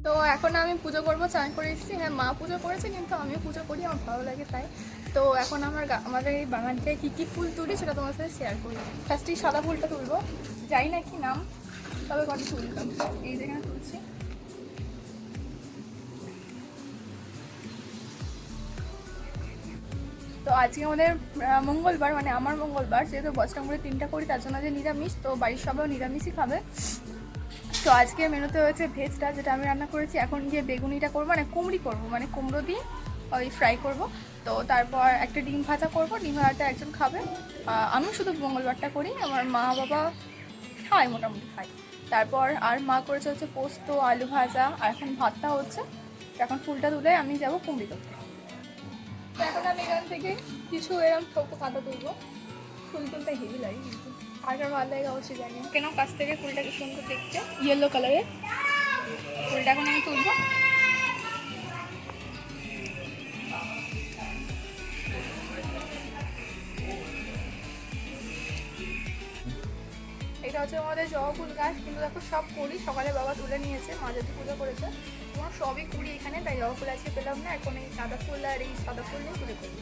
তো এখন আমি পুজো করবো, চান করে এসেছি। হ্যাঁ, মা পুজো করেছে, কিন্তু আমিও পুজো করি, আমার ভালো লাগে তাই। তো এখন আমাদের এই বাগান থেকে কী কী ফুল তুলি সেটা তোমার সাথে শেয়ার করি। ফার্স্টেই সাদা ফুলটা তুলবো, জানি না কি নাম, তবে কত তুলতাম। এই যেখানে তুলছি। তো আজকে আমাদের মঙ্গলবার, মানে আমার মঙ্গলবার, যেহেতু বজরংবলী 3টা করি তার জন্য যে নিরামিষ, তো বাড়ির সবাই নিরামিষই খাবে। তো আজকে মেনুতে হয়েছে ভেজটা, যেটা আমি রান্না করেছি। এখন গিয়ে বেগুনিটা করবো, মানে কুমড়ি করবো, মানে কুমড়ো দিয়ে ওই ফ্রাই করব। তো তারপর একটা ডিম ভাজা করবো, ডিম ভাজাটা একজন খাবে। আমি শুধু মঙ্গলবারটা করি, আমার মা বাবা খায়, মোটামুটি খায়। তারপর আর মা করেছে হচ্ছে পোস্ত, আলু ভাজা, আর এখন ভাতটা হচ্ছে। এখন ফুলটা তুলে আমি যাব কুমড়ি করতে। তো এখন আমি এখান থেকে কিছু এরকম ছোটো কাঁটা তুলবো। ফুল তুলতে হেভি লাগে, কিন্তু আর ভালো লাগে অবশ্যই জানি কেন। কাছ থেকে ফুলটাকে সুন্দর দেখতে, ইয়েলো কালারের ফুলটা এখন আমি তুলবো। এটা হচ্ছে আমাদের জবা ফুল গাছ, কিন্তু দেখো সব করি সকালে বাবা তুলে নিয়েছে, মা যেহেতু পুজো করেছে। তোমার সবই কুড়ি এখানে, তাই জবা ফুল আজকে পেলাম না। এখন এই সাদা ফুল আর এই সাদা ফুল নিয়ে তুলে করি।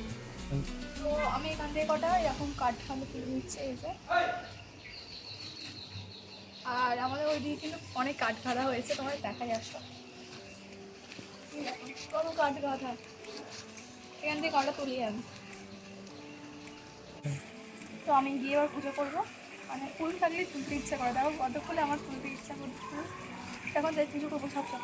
তো আমি এখান থেকে কটা এরকম কাঠখান্ড তুলে নিচ্ছে, এই যে। আর আমাদের ওই দিকে কিন্তু অনেক কাঠ গাঁথা হয়েছে, তোমার দেখাই আসো কত কাঠ গাঁথা। এখান থেকে কটা তুলি আমি। তো আমি গিয়ে এবার পুজো করবো, মানে ফুল থাকলে তুলতে ইচ্ছা করে, দেখো কত ফুলে আমার তুলতে ইচ্ছা করছে। তখন যাই পুজো করবো সব সব।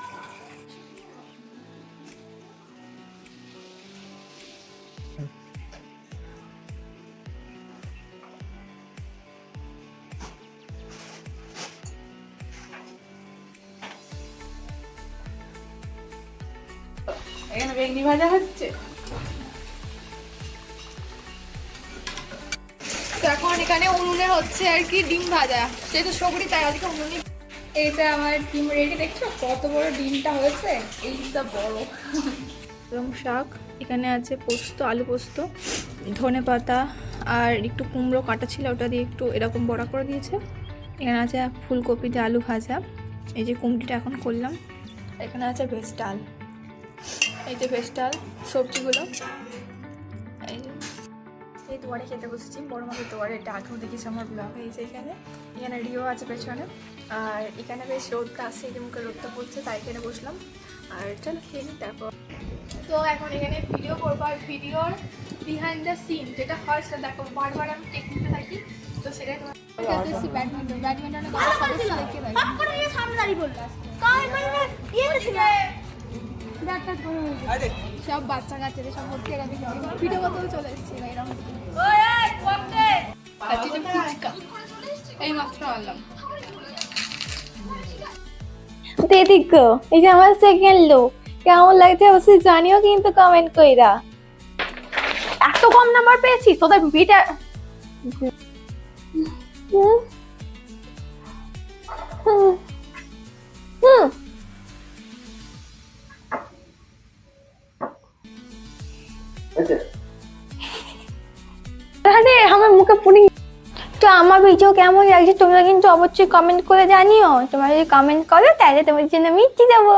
এখানে বেগুনি ভাজা হচ্ছে। তো এখন এখানে উনুনে হচ্ছে আর কি ডিম ভাজা, যেহেতু সবরি তাই আজকে উনুনে। এইটা আমার ডিম রেডি, দেখছো কত বড় ডিমটা হয়েছে, এইটা বড়। এবং শাক এখানে আছে, পোস্ত, আলু পোস্ত, ধনে পাতা, আর একটু কুমড়ো কাটা ছিল, ওটা দিয়ে একটু এরকম বড়া করে দিয়েছে। এখানে আছে ফুলকপি দিয়ে আলু ভাজা, এই যে কুমড়িটা এখন করলাম। এখানে আছে ভেজ ডাল, এই যে ভেজ ডাল, সবজিগুলো। এই দুয়ারে খেতে বসেছি, বড় মাছের দুয়ারে, এটা আগেও দেখেছি আমার ব্লগ হয়েছে। এখানে এখানে রিও আছে পেছনে, আর এখানে বেশ রোদটা আসছে, এই যে মুখে রোদটা পড়ছে, তাই এখানে বসলাম। আর চলো খেয়ে নিই তারপর। তো এখন এখানে ভিডিও করবো, আর ভিডিওর বিহাইন্ড দ্য সিন যেটা হয় সেটা দেখো। বারবার আমি টেকনিকতে থাকি, তো সেটাই তোমার ব্যাডমিন্টন। ব্যাডমিন্টনে সদস্য দেখে সব বাচ্চা কাচ্চাদের সব ভর্তি এরা ভিডিও করতেও চলে এসেছি এরকম। এই মাত্র আনলাম। দেখো এই যে আমার সেকেন্ড লুক কেমন লাগছে অবশ্যই জানিও কিন্তু কমেন্ট কইরা। এত কম নাম্বার পেয়েছি তোদের ভিটা। আরে আমার মুখে পুডিং। তো আমার ভিডিও কেমন লাগছে তোমরা কিন্তু অবশ্যই কমেন্ট করে জানিও। তোমরা যদি কমেন্ট করো তাহলে তোমার জন্য মিষ্টি দেবো।